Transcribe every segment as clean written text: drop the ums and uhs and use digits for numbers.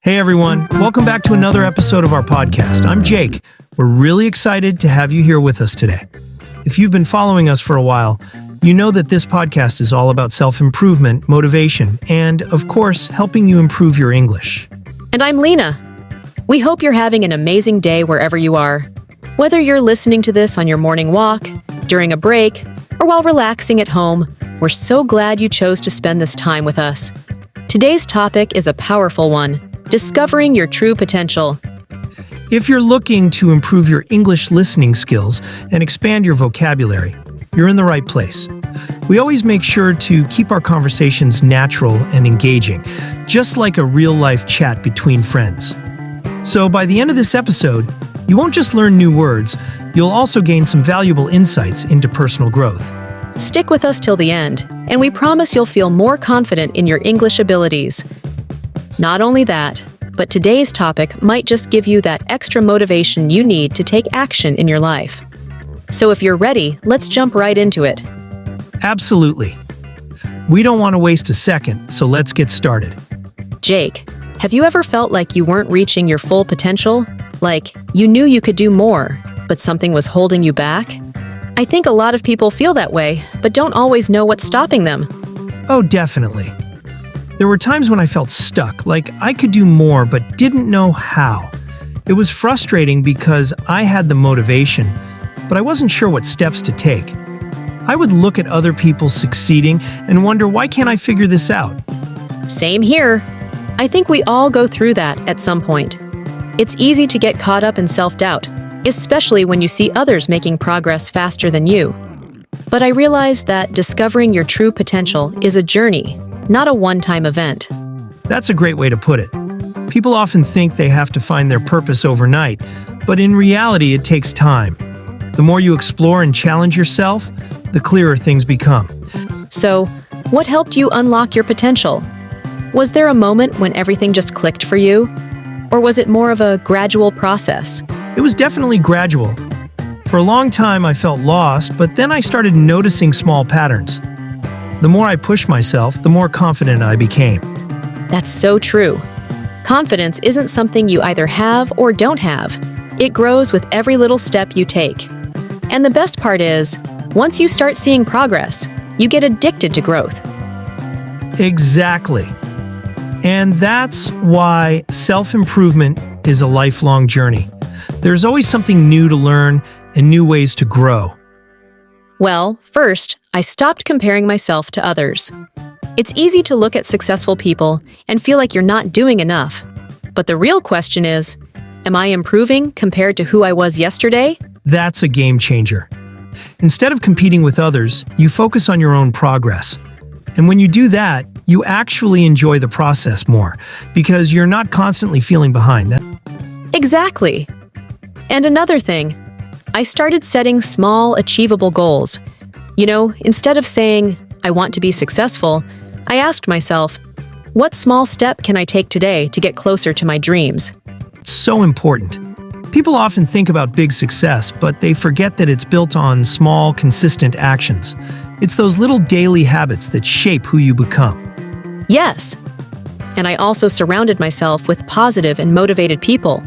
Hey everyone, welcome back to another episode of our podcast. I'm Jake. We're really excited to have you here with us today. If you've been following us for a while, you know that this podcast is all about self-improvement, motivation, and, of course, helping you improve your English. And I'm Lena. We hope you're having an amazing day wherever you are. Whether you're listening to this on your morning walk, during a break, or while relaxing at home, we're so glad you chose to spend this time with us. Today's topic is a powerful one. Discovering your true potential. If you're looking to improve your English listening skills and expand your vocabulary, you're in the right place. We always make sure to keep our conversations natural and engaging, just like a real-life chat between friends. So by the end of this episode, you won't just learn new words, you'll also gain some valuable insights into personal growth. Stick with us till the end, and we promise you'll feel more confident in your English abilities. Not only that, but today's topic might just give you that extra motivation you need to take action in your life. So if you're ready, let's jump right into it. Absolutely. We don't want to waste a second, so let's get started. Jake, have you ever felt like you weren't reaching your full potential? Like you knew you could do more, but something was holding you back? I think a lot of people feel that way, but don't always know what's stopping them. Oh, definitely. There were times when I felt stuck, like I could do more but didn't know how. It was frustrating because I had the motivation, but I wasn't sure what steps to take. I would look at other people succeeding and wonder, why can't I figure this out? Same here. I think we all go through that at some point. It's easy to get caught up in self-doubt, especially when you see others making progress faster than you. But I realized that discovering your true potential is a journey, not a one-time event. That's a great way to put it. People often think they have to find their purpose overnight, but in reality, it takes time. The more you explore and challenge yourself, the clearer things become. So, what helped you unlock your potential? Was there a moment when everything just clicked for you? Or was it more of a gradual process? It was definitely gradual. For a long time, I felt lost, but then I started noticing small patterns. The more I pushed myself, the more confident I became. That's so true. Confidence isn't something you either have or don't have. It grows with every little step you take. And the best part is, once you start seeing progress, you get addicted to growth. Exactly. And that's why self-improvement is a lifelong journey. There's always something new to learn and new ways to grow. Well, first, I stopped comparing myself to others. It's easy to look at successful people and feel like you're not doing enough. But the real question is, am I improving compared to who I was yesterday? That's a game changer. Instead of competing with others, you focus on your own progress. And when you do that, you actually enjoy the process more because you're not constantly feeling behind. Exactly. And another thing, I started setting small, achievable goals. Instead of saying, I want to be successful, I asked myself, what small step can I take today to get closer to my dreams? It's so important. People often think about big success, but they forget that it's built on small, consistent actions. It's those little daily habits that shape who you become. Yes. And I also surrounded myself with positive and motivated people.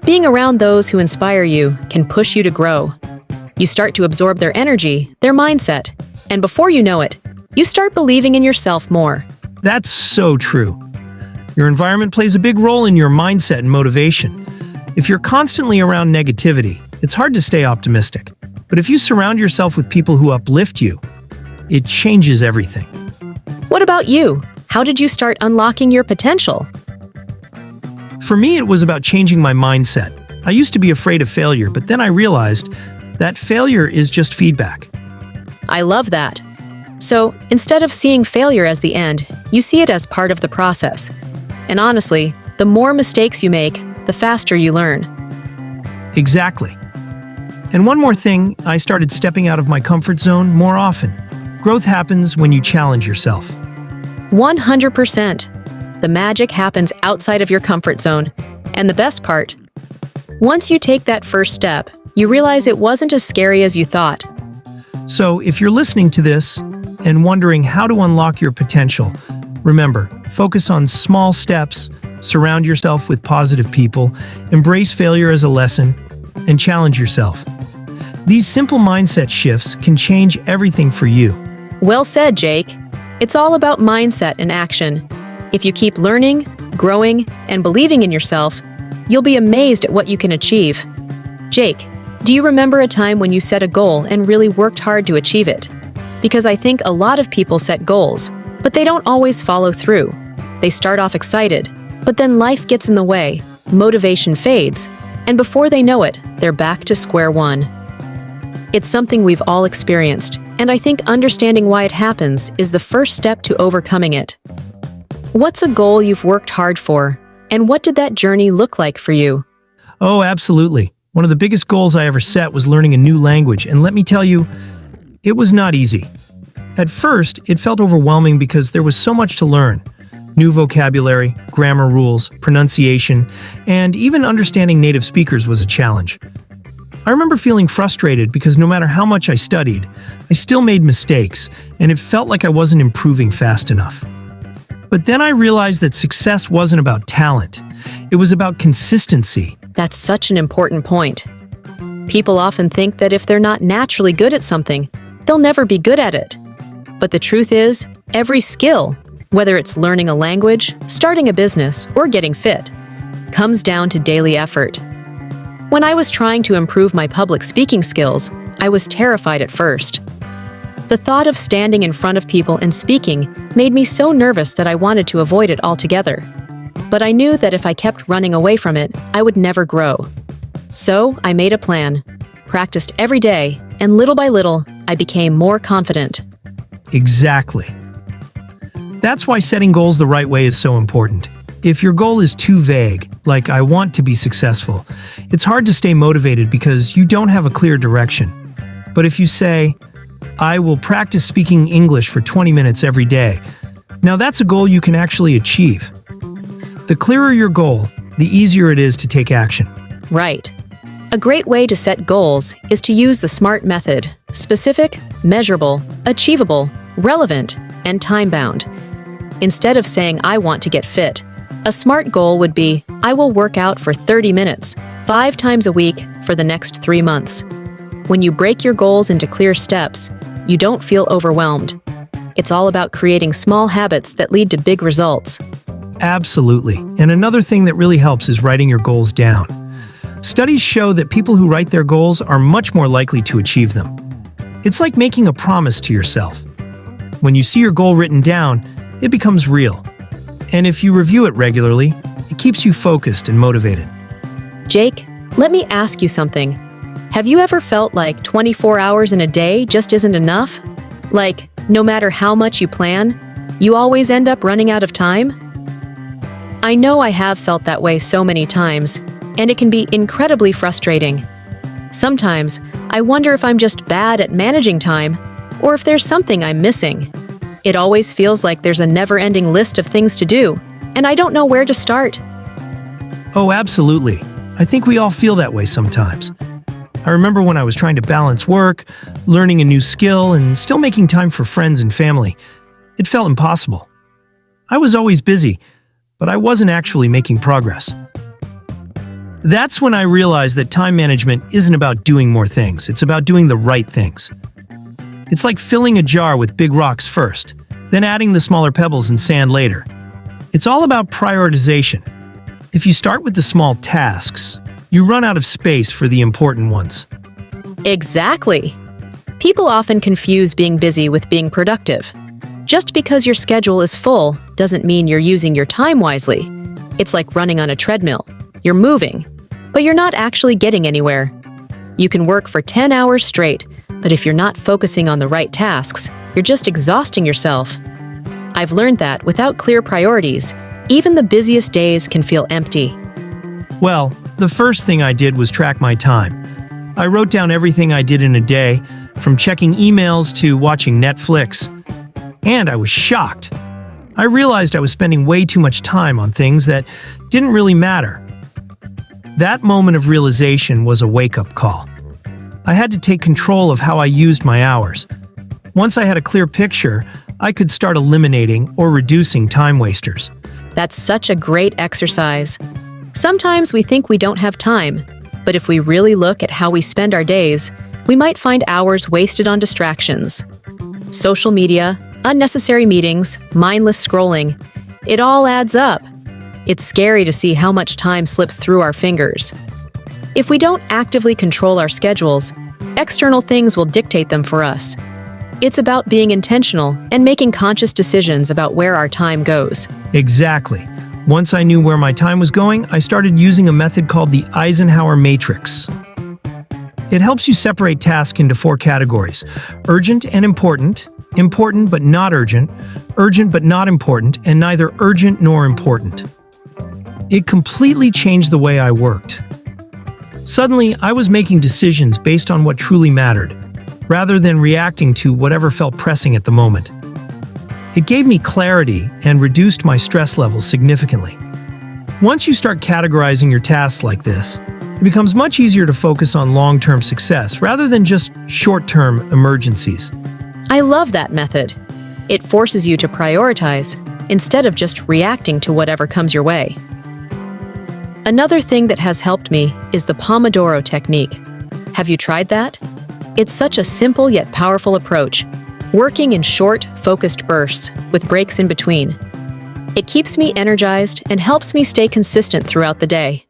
Being around those who inspire you can push you to grow. You start to absorb their energy, their mindset, and before you know it, you start believing in yourself more. That's so true. Your environment plays a big role in your mindset and motivation. If you're constantly around negativity, it's hard to stay optimistic. But if you surround yourself with people who uplift you, it changes everything. What about you? How did you start unlocking your potential? For me, it was about changing my mindset. I used to be afraid of failure, but then I realized that failure is just feedback. I love that. So, instead of seeing failure as the end, you see it as part of the process. And honestly, the more mistakes you make, the faster you learn. Exactly. And one more thing, I started stepping out of my comfort zone more often. Growth happens when you challenge yourself. 100%. The magic happens outside of your comfort zone. And the best part, once you take that first step, you realize it wasn't as scary as you thought. So if you're listening to this and wondering how to unlock your potential, Remember, focus on small steps, surround yourself with positive people, embrace failure as a lesson, and challenge yourself. These simple mindset shifts can change everything for you. Well said, Jake. It's all about mindset and action. If you keep learning, growing, and believing in yourself, you'll be amazed at what you can achieve. Jake, do you remember a time when you set a goal and really worked hard to achieve it? Because I think a lot of people set goals, but they don't always follow through. They start off excited, but then life gets in the way, motivation fades, and before they know it, they're back to square one. It's something we've all experienced, and I think understanding why it happens is the first step to overcoming it. What's a goal you've worked hard for, and what did that journey look like for you? Oh, absolutely. One of the biggest goals I ever set was learning a new language, and let me tell you, it was not easy. At first, it felt overwhelming because there was so much to learn. New vocabulary, grammar rules, pronunciation, and even understanding native speakers was a challenge. I remember feeling frustrated because no matter how much I studied, I still made mistakes, and it felt like I wasn't improving fast enough. But then I realized that success wasn't about talent. It was about consistency. That's such an important point. People often think that if they're not naturally good at something, they'll never be good at it. But the truth is, every skill, whether it's learning a language, starting a business, or getting fit, comes down to daily effort. When I was trying to improve my public speaking skills, I was terrified at first. The thought of standing in front of people and speaking made me so nervous that I wanted to avoid it altogether. But I knew that if I kept running away from it, I would never grow. So I made a plan, practiced every day, and little by little, I became more confident. Exactly. That's why setting goals the right way is so important. If your goal is too vague, like I want to be successful, it's hard to stay motivated because you don't have a clear direction. But if you say, I will practice speaking English for 20 minutes every day, now that's a goal you can actually achieve. The clearer your goal, the easier it is to take action. Right. A great way to set goals is to use the SMART method: specific, measurable, achievable, relevant, and time-bound. Instead of saying, I want to get fit, a SMART goal would be, I will work out for 30 minutes, 5 times a week for the next 3 months. When you break your goals into clear steps, you don't feel overwhelmed. It's all about creating small habits that lead to big results. Absolutely. And another thing that really helps is writing your goals down. Studies show that people who write their goals are much more likely to achieve them. It's like making a promise to yourself. When you see your goal written down, it becomes real. And if you review it regularly, it keeps you focused and motivated. Jake, let me ask you something. Have you ever felt like 24 hours in a day just isn't enough? Like, no matter how much you plan, you always end up running out of time? I know I have felt that way so many times, and it can be incredibly frustrating. Sometimes, I wonder if I'm just bad at managing time, or if there's something I'm missing. It always feels like there's a never-ending list of things to do, and I don't know where to start. Oh, absolutely. I think we all feel that way sometimes. I remember when I was trying to balance work, learning a new skill, and still making time for friends and family. It felt impossible. I was always busy, but I wasn't actually making progress. That's when I realized that time management isn't about doing more things, it's about doing the right things. It's like filling a jar with big rocks first, then adding the smaller pebbles and sand later. It's all about prioritization. If you start with the small tasks, you run out of space for the important ones. Exactly. People often confuse being busy with being productive. Just because your schedule is full doesn't mean you're using your time wisely. It's like running on a treadmill. You're moving, but you're not actually getting anywhere. You can work for 10 hours straight, but if you're not focusing on the right tasks, you're just exhausting yourself. I've learned that without clear priorities, even the busiest days can feel empty. Well, the first thing I did was track my time. I wrote down everything I did in a day, from checking emails to watching Netflix. And I was shocked. I realized I was spending way too much time on things that didn't really matter. That moment of realization was a wake-up call. I had to take control of how I used my hours. Once I had a clear picture, I could start eliminating or reducing time wasters. That's such a great exercise. Sometimes we think we don't have time, but if we really look at how we spend our days, we might find hours wasted on distractions. Social media, unnecessary meetings, mindless scrolling, it all adds up. It's scary to see how much time slips through our fingers. If we don't actively control our schedules, external things will dictate them for us. It's about being intentional and making conscious decisions about where our time goes. Exactly. Once I knew where my time was going, I started using a method called the Eisenhower Matrix. It helps you separate tasks into 4 categories: urgent and important, important but not urgent, urgent but not important, and neither urgent nor important. It completely changed the way I worked. Suddenly, I was making decisions based on what truly mattered, rather than reacting to whatever felt pressing at the moment. It gave me clarity and reduced my stress levels significantly. Once you start categorizing your tasks like this, it becomes much easier to focus on long-term success rather than just short-term emergencies. I love that method. It forces you to prioritize instead of just reacting to whatever comes your way. Another thing that has helped me is the Pomodoro technique. Have you tried that? It's such a simple yet powerful approach, working in short, focused bursts with breaks in between. It keeps me energized and helps me stay consistent throughout the day.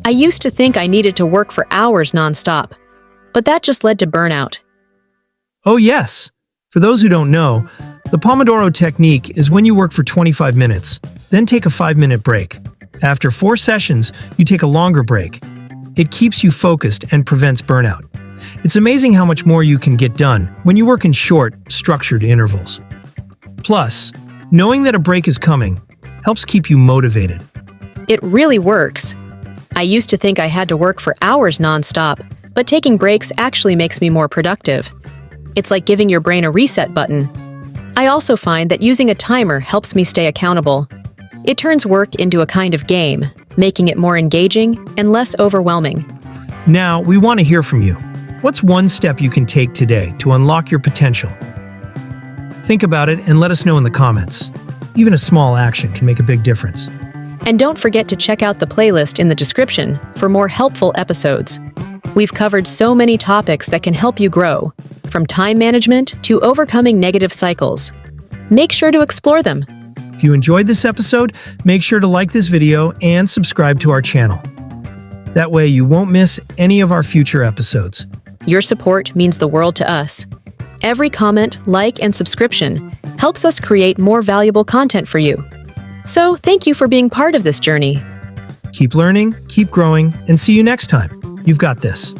I used to think I needed to work for hours nonstop, but that just led to burnout. Oh yes! For those who don't know, the Pomodoro technique is when you work for 25 minutes, then take a 5-minute break. After 4 sessions, you take a longer break. It keeps you focused and prevents burnout. It's amazing how much more you can get done when you work in short, structured intervals. Plus, knowing that a break is coming helps keep you motivated. It really works. I used to think I had to work for hours nonstop, but taking breaks actually makes me more productive. It's like giving your brain a reset button. I also find that using a timer helps me stay accountable. It turns work into a kind of game, making it more engaging and less overwhelming. Now, we want to hear from you. What's one step you can take today to unlock your potential? Think about it and let us know in the comments. Even a small action can make a big difference. And don't forget to check out the playlist in the description for more helpful episodes. We've covered so many topics that can help you grow, from time management to overcoming negative cycles. Make sure to explore them. If you enjoyed this episode, make sure to like this video and subscribe to our channel. That way you won't miss any of our future episodes. Your support means the world to us. Every comment, like, and subscription helps us create more valuable content for you. So thank you for being part of this journey. Keep learning, keep growing, and see you next time. You've got this.